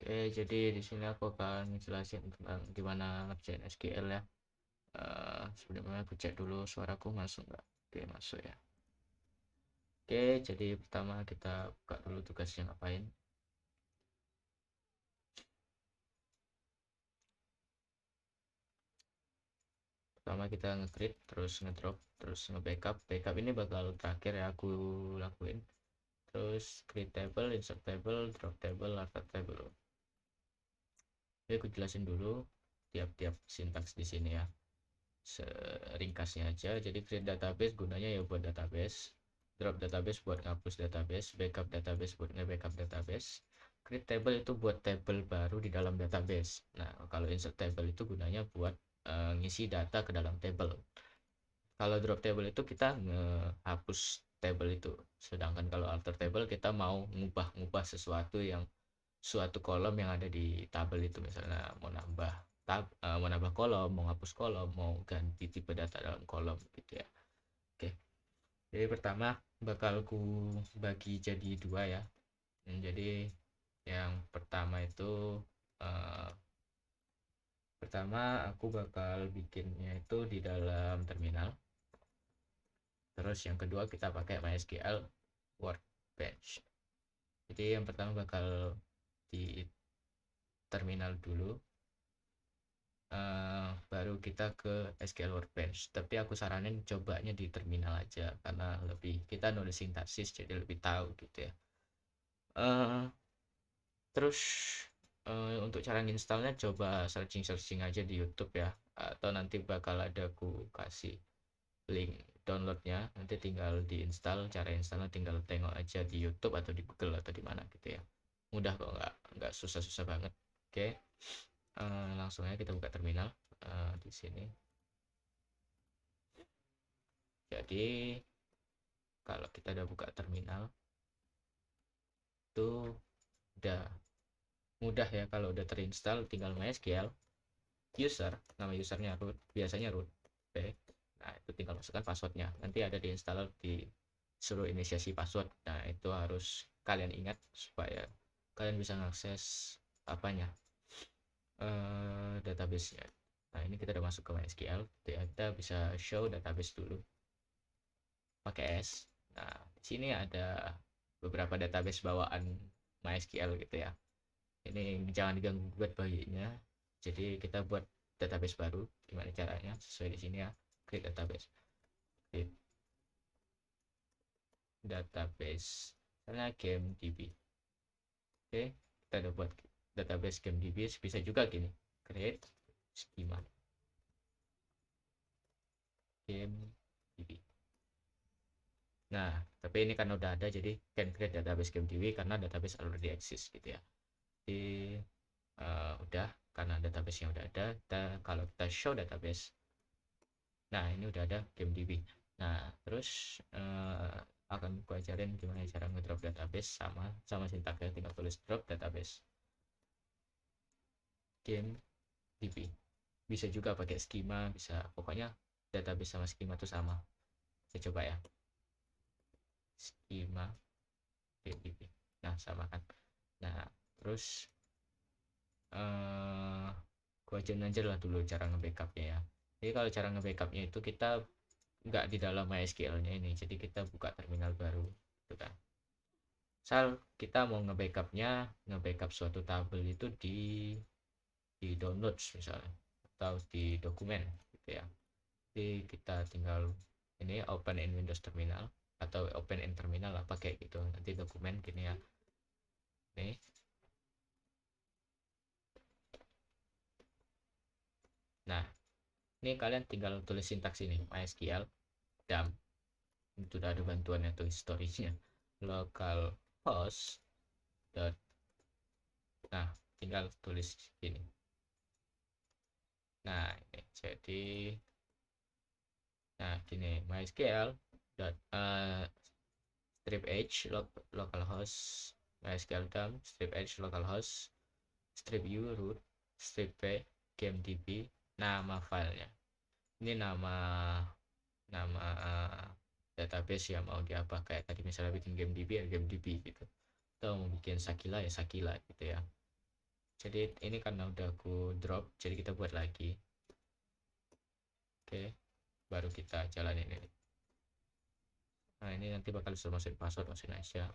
Oke, jadi di sini aku akan ngejelasin tentang gimana ngerjain SQL ya. Sebelumnya aku cek dulu suaraku masuk nggak? Oke, masuk ya. Oke, jadi pertama kita buka dulu tugasnya ngapain. Pertama kita nge-create, terus ngedrop, terus nge-backup. Backup ini bakal terakhir ya aku lakuin. Terus create table, insert table, drop table, alpha table. Oke, aku jelasin dulu tiap-tiap sintaks di sini ya. Seringkasnya aja. Jadi create database gunanya ya buat database, drop database buat ngapus database, backup database buat nge-backup database, create table itu buat table baru di dalam database. Nah, kalau insert table itu gunanya buat ngisi data ke dalam table. Kalau drop table itu kita ngehapus table itu, sedangkan kalau alter table kita mau ngubah-ngubah sesuatu yang suatu kolom yang ada di tabel itu, misalnya mau nambah mau nambah kolom, mau hapus kolom, mau ganti tipe data dalam kolom gitu ya. Oke, jadi pertama bakal ku bagi jadi dua ya. Jadi yang pertama itu eh, pertama aku bakal bikinnya itu di dalam terminal. Terus yang kedua kita pakai MySQL Workbench. Jadi yang pertama bakal di terminal dulu, baru kita ke SQL Workbench. Tapi aku saranin cobanya di terminal aja karena lebih kita nulis sintaksis jadi lebih tahu gitu ya. Uh, terus untuk cara nginstalnya coba searching aja di YouTube ya, atau nanti bakal ada aku kasih link downloadnya, nanti tinggal diinstal. Cara installnya tinggal tengok aja di YouTube atau di Google atau di mana gitu ya. Mudah kok, nggak susah-susah banget. Oke, langsung aja kita buka terminal di sini. Jadi kalau kita udah buka terminal itu udah mudah ya. Kalau udah terinstall tinggal MySQL user, nama usernya root, biasanya root. Oke, nah itu tinggal masukkan passwordnya, nanti ada di installer di suruh inisiasi password. Nah itu harus kalian ingat supaya kalian bisa mengakses apanya, database-nya. Nah ini kita udah masuk ke MySQL, kita bisa show database dulu pakai S. Nah, di sini ada beberapa database bawaan MySQL gitu ya. Ini jangan diganggu gugat bayinya. Jadi kita buat database baru. Gimana caranya? Sesuai di sini ya. Create database. Create database. Misalnya GameDB. Oke, kita udah buat database GameDB. Bisa juga gini. Create schema GameDB. Nah, tapi ini kan udah ada, jadi can create database GameDB karena database already exist gitu ya. Jadi udah, karena database yang udah ada, kalau kita show database, nah ini udah ada GameDB. Nah terus akan gue ajarin gimana cara ngedrop database, sama sintaksnya, tinggal tulis drop database GameDB. Bisa juga pakai schema, bisa, pokoknya database sama schema itu sama. Saya coba ya, schema GameDB. Nah sama kan. Nah terus gue ajarin aja lah dulu cara nge-backupnya ya. Jadi kalau cara nge-backupnya itu kita nggak di dalam MySQL-nya ini, jadi kita buka terminal baru gitu kan. Misal kita mau nge-backup suatu tabel itu di downloads misalnya, atau di dokumen gitu ya. Jadi kita tinggal ini open in Windows Terminal atau open in terminal apa kayak gitu, nanti dokumen gini ya. Nih, nah ini kalian tinggal tulis sintaks ini, MySQL dump, itu udah ada bantuannya tuh, historinya, localhost dot, nah tinggal tulis gini. Nah ini jadi, nah gini, MySQL dot strip h localhost, MySQL dump strip h localhost, strip u root, strip p GameDB, nama filenya. Ini nama nama database yang mau diapa, kayak tadi misalnya bikin GameDB ya GameDB gitu, atau mau bikin Sakila ya Sakila gitu ya. Jadi ini karena udah aku drop, jadi kita buat lagi. Oke, baru kita jalanin ini. Nah ini nanti bakal disuruh masukin password, masukin aja.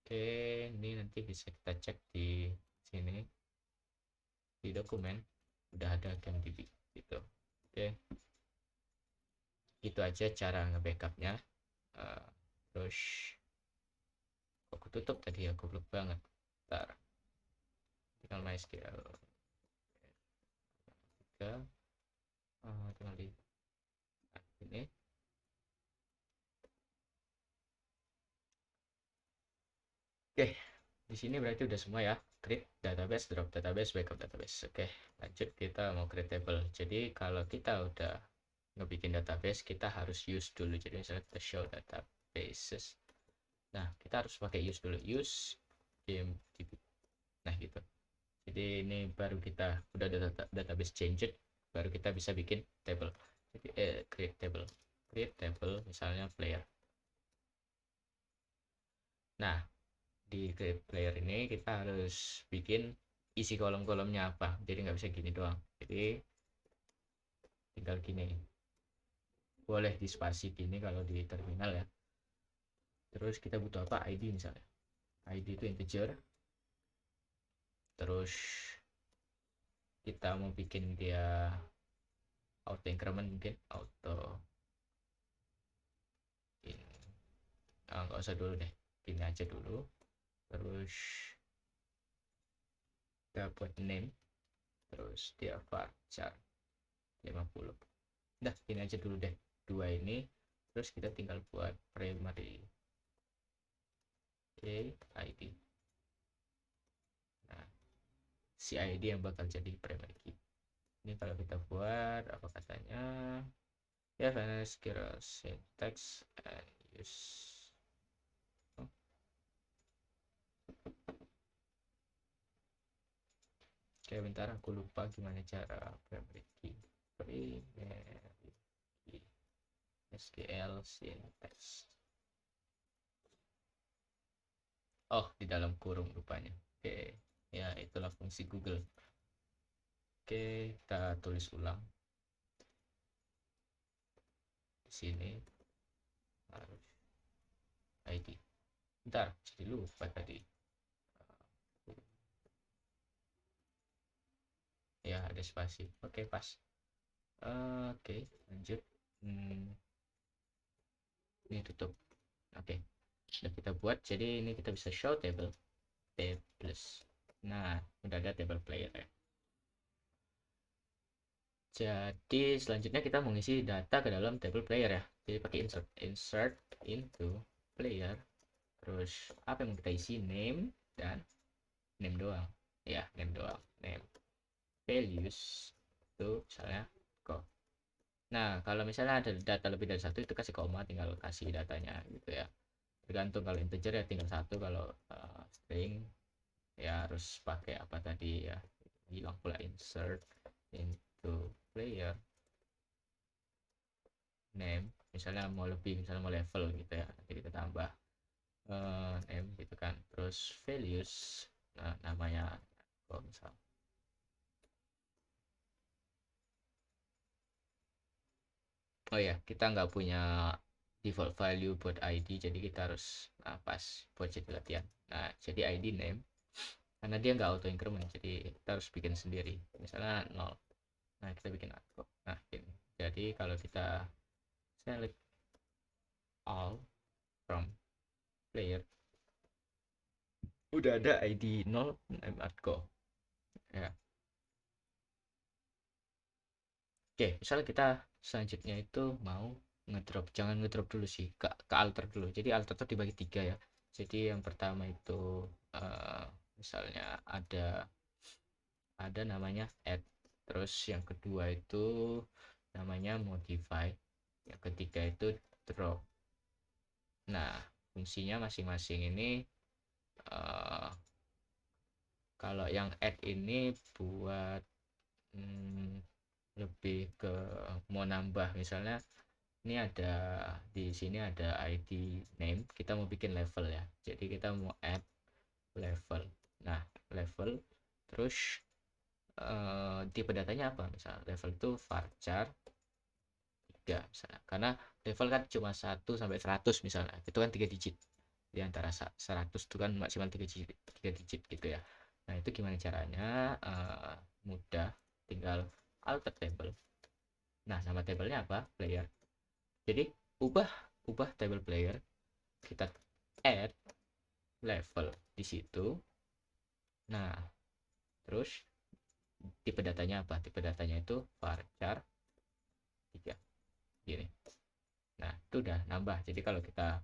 Oke, ini nanti bisa kita cek di sini, di dokumen udah ada GameDB gitu. Oke, gitu aja cara nge-backupnya. Terus aku tutup tadi ya, goblok banget. Ntar tinggal MySQL 3, tinggal di ini. Oke, di sini berarti udah semua ya. Create database, drop database, backup database. Oke, lanjut kita mau create table. Jadi kalau kita udah ngebikin database, kita harus use dulu. Jadi misalnya kita show databases. Nah, kita harus pakai use dulu. Use GameDB. Nah, gitu. Jadi ini baru kita udah database changed, baru kita bisa bikin table. Jadi create table. Create table misalnya player. Nah, di create player ini kita harus bikin isi kolom-kolomnya apa, jadi nggak bisa gini doang. Jadi tinggal gini, boleh di spasi gini kalau di terminal ya. Terus kita butuh apa? ID misalnya, ID itu integer. Terus kita mau bikin dia auto increment, mungkin auto in, nggak usah dulu deh, ini aja dulu. Terus kita buat name, terus dia varchar 50. Udah, ini aja dulu deh, dua ini. Terus kita tinggal buat primary. Oke, ID. Nah, si ID yang bakal jadi primary key. Ini kalau kita buat apa katanya, ya SQL syntax and use. Oke, bentar, aku lupa gimana cara primary key. Primary key SQL syntax. Oh, di dalam kurung rupanya. Oke, ya itulah fungsi Google. Oke, kita tulis ulang di sini harus ID. Bentar, jadi lupa tadi. Ya, ada spasi. Oke, pas. Oke, lanjut. Ini tutup. Oke, sudah kita buat. Jadi ini kita bisa show table tables. Nah, udah ada table player ya. Jadi selanjutnya kita mengisi data ke dalam table player ya. Jadi pakai insert into player. Terus apa yang mau kita isi? Name dan name doang. Ya, name doang. Name. Values itu misalnya kok. Nah, kalau misalnya ada data lebih dari satu itu kasih koma, tinggal kasih datanya gitu ya. Tergantung, kalau integer ya tinggal satu, kalau string ya harus pakai apa tadi ya, hilang pula. Insert into player name, misalnya mau lebih, misalnya mau level gitu ya, nanti kita tambah name gitu kan. Terus values, nah namanya kok misal. Oh ya, kita nggak punya default value buat ID, jadi kita harus pas buat jadi latihan. Nah, jadi ID name, karena dia nggak auto increment, jadi kita harus bikin sendiri. Misalnya 0. Nah, kita bikin kok. Nah, ini. Jadi kalau kita select all from player, udah ada ID 0 name @go. Ya. Oke, misalnya kita selanjutnya itu mau ngedrop, jangan ngedrop dulu sih, ke alter dulu. Jadi alter itu dibagi 3 ya. Jadi yang pertama itu misalnya ada namanya add, terus yang kedua itu namanya modify, yang ketiga itu drop. Nah, fungsinya masing-masing ini kalau yang add ini buat lebih ke mau nambah, misalnya ini ada di sini ada ID name, kita mau bikin level ya, jadi kita mau add level. Nah, level terus tipe datanya apa, misalnya level itu varchar 3 misalnya, karena level kan cuma 1 sampai 100 misalnya, itu kan 3 digit, di antara 100 itu kan maksimal 3 digit, 3 digit gitu ya. Nah itu gimana caranya? Mudah, tinggal alter table. Nah nama tabelnya apa? Player. Jadi ubah table player, kita add level di situ. Nah terus tipe datanya apa? Tipe datanya itu varchar 3 gini. Nah itu udah nambah, jadi kalau kita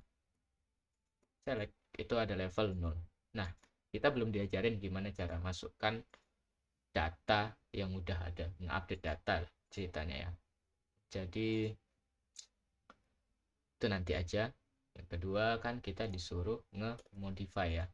select itu ada level 0. Nah kita belum diajarin gimana cara masukkan data yang udah ada, nge-update data ceritanya ya. Jadi itu nanti aja. Yang kedua kan kita disuruh nge-modify ya.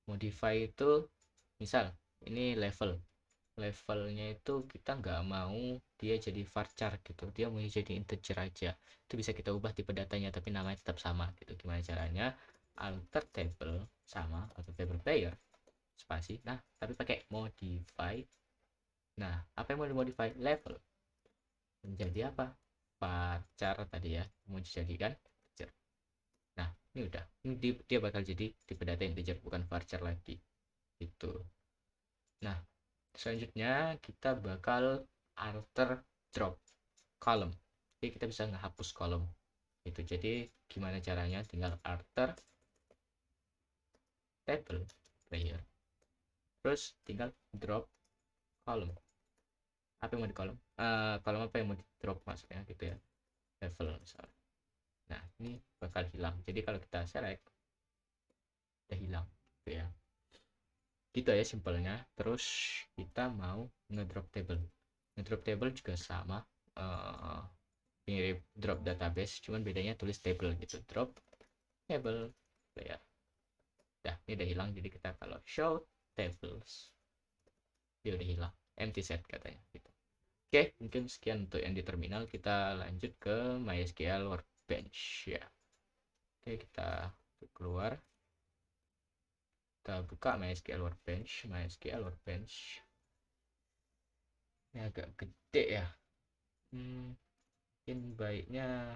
Modify itu misal ini levelnya itu kita nggak mau dia jadi varchar gitu, dia mau jadi integer aja, itu bisa kita ubah tipe datanya tapi namanya tetap sama gitu. Gimana caranya? Alter table, sama alter table player spasi, nah tapi pakai modify. Nah apa yang mau dimodify? Level menjadi apa? Varchar tadi ya, mau dijadikan integer. Nah ini udah, ini dia bakal jadi tipe data integer, bukan varchar lagi itu. Nah selanjutnya kita bakal alter drop column, jadi kita bisa ngehapus kolom itu. Jadi gimana caranya? Tinggal alter table player, terus tinggal drop column. Apa yang mau di kolom? Kolom apa yang mau di drop maksudnya gitu ya, level misalnya. Nah ini bakal hilang, jadi kalau kita select udah hilang gitu ya. Gitu ya simpelnya. Terus kita mau ngedrop table. Ngedrop table juga sama, mirip drop database, cuman bedanya tulis table gitu. Drop table player. Dah ini udah hilang, jadi kita kalau show tables dia udah hilang, empty set katanya gitu. Oke, mungkin sekian untuk yang di terminal. Kita lanjut ke MySQL Workbench ya. Oke, kita keluar, kita buka MySQL Workbench. Ini agak gede ya, mungkin baiknya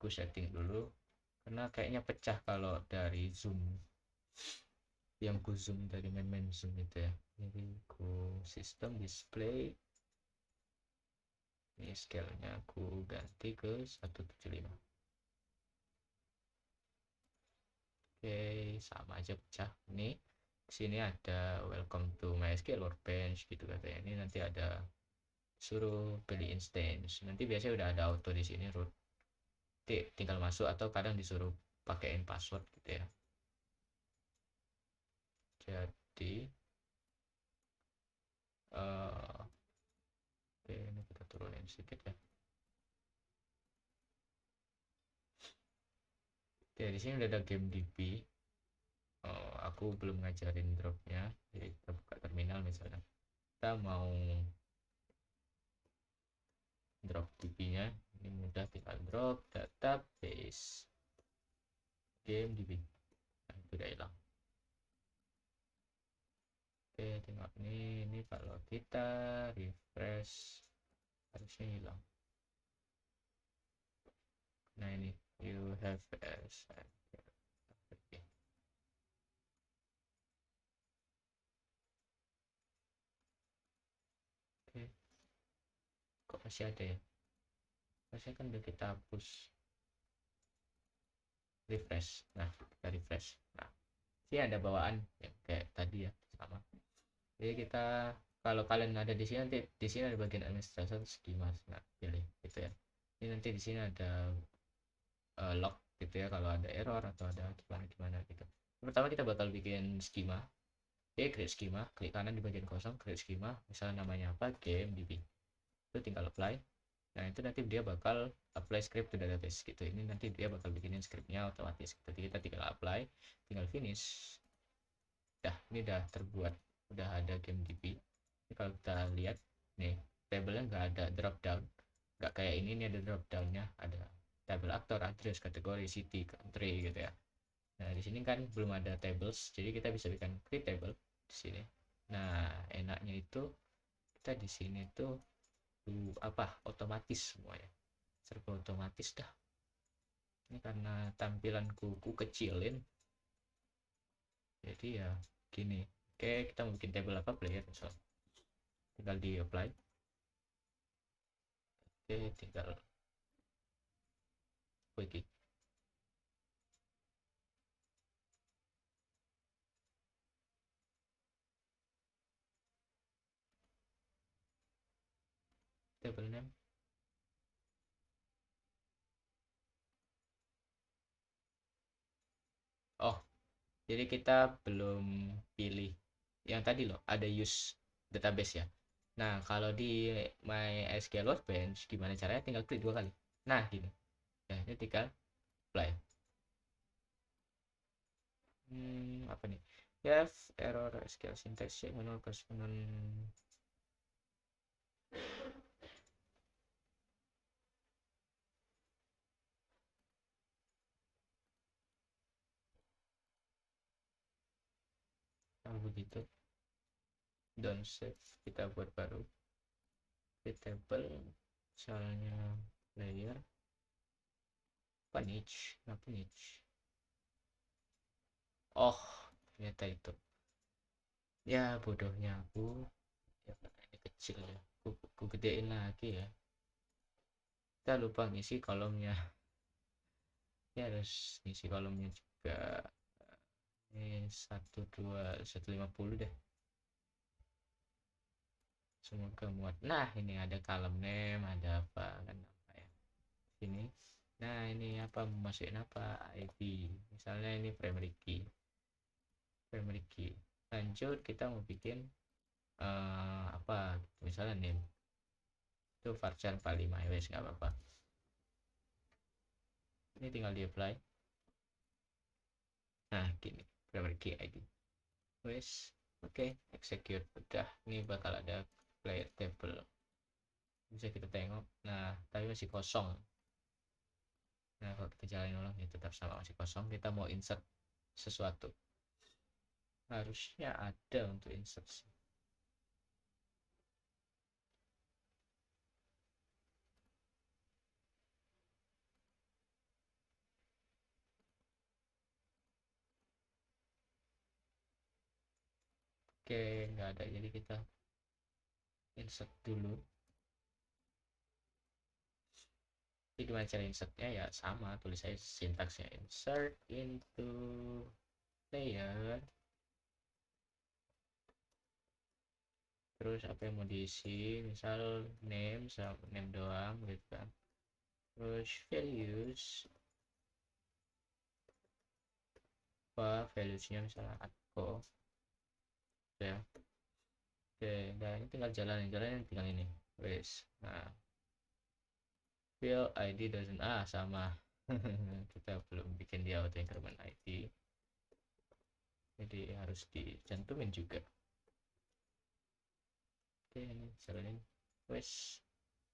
gue setting dulu karena kayaknya pecah kalau dari zoom, yang ku zoom dari main zoom itu ya. Jadi ku sistem display, ini scale nya aku ganti ke 175. Oke, sama aja pecah. Ini sini ada welcome to MySQL Workbench gitu katanya. Ini nanti ada suruh pilih instance, nanti biasanya udah ada auto di sini root, tinggal masuk atau kadang disuruh pakaiin password gitu ya. Jadi oke, ini kita turunin sedikit ya. Oke, di sini udah ada GameDB. Aku belum ngajarin dropnya, jadi kita buka terminal misalnya. Kita mau drop DB-nya, ini mudah, tinggal drop database GameDB. Nah, itu udah hilang. Oke, tengok ini kalau kita refresh harusnya hilang. Nah ini you have as oke, kok masih ada ya? Masih kan udah kita hapus. Refresh. Nah kita refresh. Nah ini ada bawaan ya, kayak tadi ya, sama. Jadi kita, kalau kalian ada di sini, nanti di sini ada bagian administrasi schema. Nah pilih gitu ya. Ini nanti di sini ada log gitu ya, kalau ada error atau ada gimana gitu. Pertama kita bakal bikin schema. Oke, create schema, klik kanan di bagian kosong, create schema, misalnya namanya apa, GameDB. Itu tinggal apply. Nah itu nanti dia bakal apply script to database gitu. Ini nanti dia bakal bikinin scriptnya otomatis. Jadi kita tinggal apply, tinggal finish. Dah ini udah terbuat, udah ada GameDB. Ini kalau kita lihat nih, tabelnya nggak ada drop down, nggak kayak ini ada drop downnya, ada table aktor, address, kategori, city, country gitu ya. Nah di sini kan belum ada tables, jadi kita bisa bikin create table di sini. Nah, enaknya itu kita di sini tuh otomatis semuanya, serba otomatis dah. Ini karena tampilanku ku kecilin, jadi ya gini. Oke, kita mau bikin table apa, player misal, tinggal di apply. Oke, tinggal wiki. Table name. Oh, jadi kita belum pilih yang tadi loh, ada use database ya. Nah, kalau di MySQL Workbench gimana caranya? Tinggal klik 2 kali. Nah, gini. Ya, ini tinggal apply. Apa nih? Ya, error SQL syntax check manual correspondent. Kalau begitu, don't save, kita buat baru. Create table, misalnya layer, apa niche, apa niche. Oh, ternyata itu. Ya, bodohnya aku. Ya, karena ini kecil ya. Aku gedein lagi ya. Kita lupa ngisi kolomnya. Ya, harus ngisi kolomnya juga. Ini 150 deh. Semoga muat. Nah, ini ada column name, ada apa kan, apa ya ini. Nah, ini apa, masukin apa, ID misalnya, ini primary key. Lanjut, kita mau bikin apa misalnya name itu varchar 45 wes, nggak apa-apa. Ini tinggal di apply. Nah, gini, primary key ID wes. Oke, execute. Udah, ini bakal ada player table, bisa kita tengok. Nah, tapi masih kosong. Nah, kalau kita jalanin ulang ya tetap sama, masih kosong. Kita mau insert sesuatu, harusnya ada untuk insert. Oke, nggak ada, jadi kita insert dulu. Jadi gimana cara insertnya? Ya sama, tulis saya sintaksnya, insert into layer. Terus apa yang mau diisi, misal name sama name doang gitu kan. Terus values, apa valuesnya, misalnya atco ya. Oke, nah ini tinggal jalanin tinggal ini wes. Nah, field ID doesn't, sama. Kita belum bikin dia auto increment ID, jadi harus dicantumin juga. Oke, ini jalanin wes.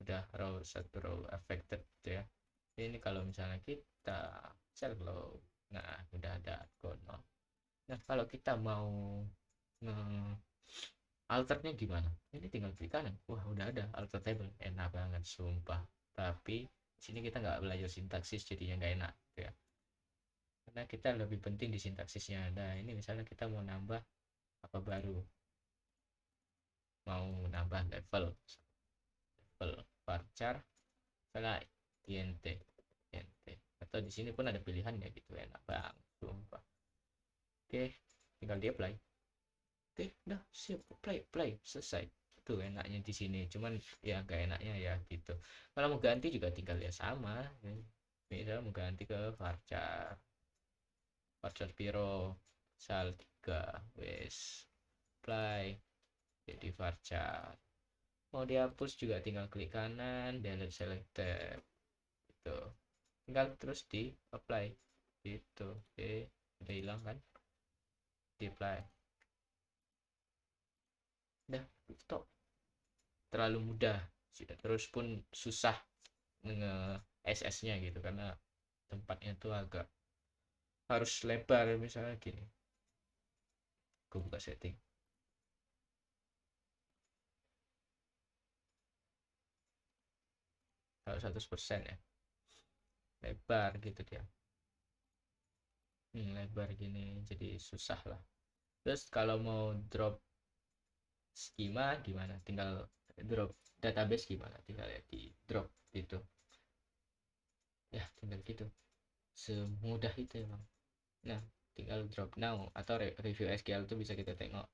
Udah satu row affected ya. Ini kalau misalnya kita shell low, nah udah ada kono. Nah, kalau kita mau alternya gimana? Ini tinggal klik kanan, wah udah ada alter table, enak banget sumpah. Tapi sini kita nggak belajar sintaksis, jadinya nggak enak ya, karena kita lebih penting di sintaksisnya. Nah, ini misalnya kita mau nambah apa baru, mau nambah level varchar misalnya int, atau di sini pun ada pilihannya gitu, enak banget sumpah. Oke, tinggal di apply. Oke, udah siap, play selesai. Itu enaknya di sini, cuman ya gak enaknya ya gitu. Kalau mau ganti juga tinggal ya sama ya. Misal mau ganti ke varchar piro sal 3 wes, play jadi varchar. Mau dihapus juga tinggal klik kanan, delete selected gitu, tinggal terus di apply gitu. Oke, udah hilang kan, di apply, udah stop. Terlalu mudah, terus pun susah nge SS-nya gitu, karena tempatnya tuh agak harus lebar. Misalnya gini, gue buka setting, kalau 100% ya, lebar gitu dia. Lebar gini jadi susah lah. Terus kalau mau drop schema gimana, tinggal drop database gimana, tinggal ya di drop gitu ya, tinggal gitu, semudah itu emang. Nah, tinggal drop now atau review SQL itu bisa kita tengok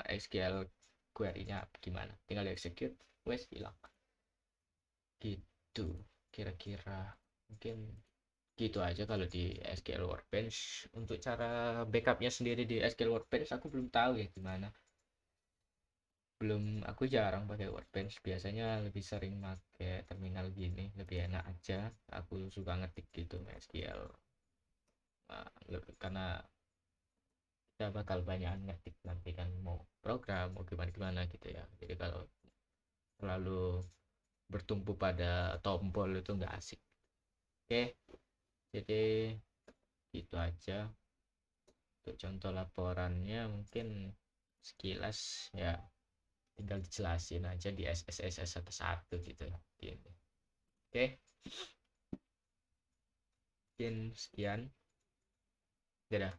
SQL query-nya gimana, tinggal di execute, wes hilang gitu. Kira-kira mungkin gitu aja kalau di SQL Workbench. Untuk cara backupnya sendiri di SQL Workbench aku belum tahu ya gimana, aku jarang pakai Workbench, biasanya lebih sering pakai terminal gini, lebih enak aja. Aku suka ngetik gitu SQL. Karena kita bakal banyak ngetik nanti kan, mau program mau gimana gimana gitu ya, jadi kalau terlalu bertumpu pada tombol itu nggak asik. Oke, jadi gitu aja untuk contoh laporannya, mungkin sekilas ya, tinggal dijelasin aja di SSSS satu-satu gitu gini. Oke, mungkin sekian, dadah.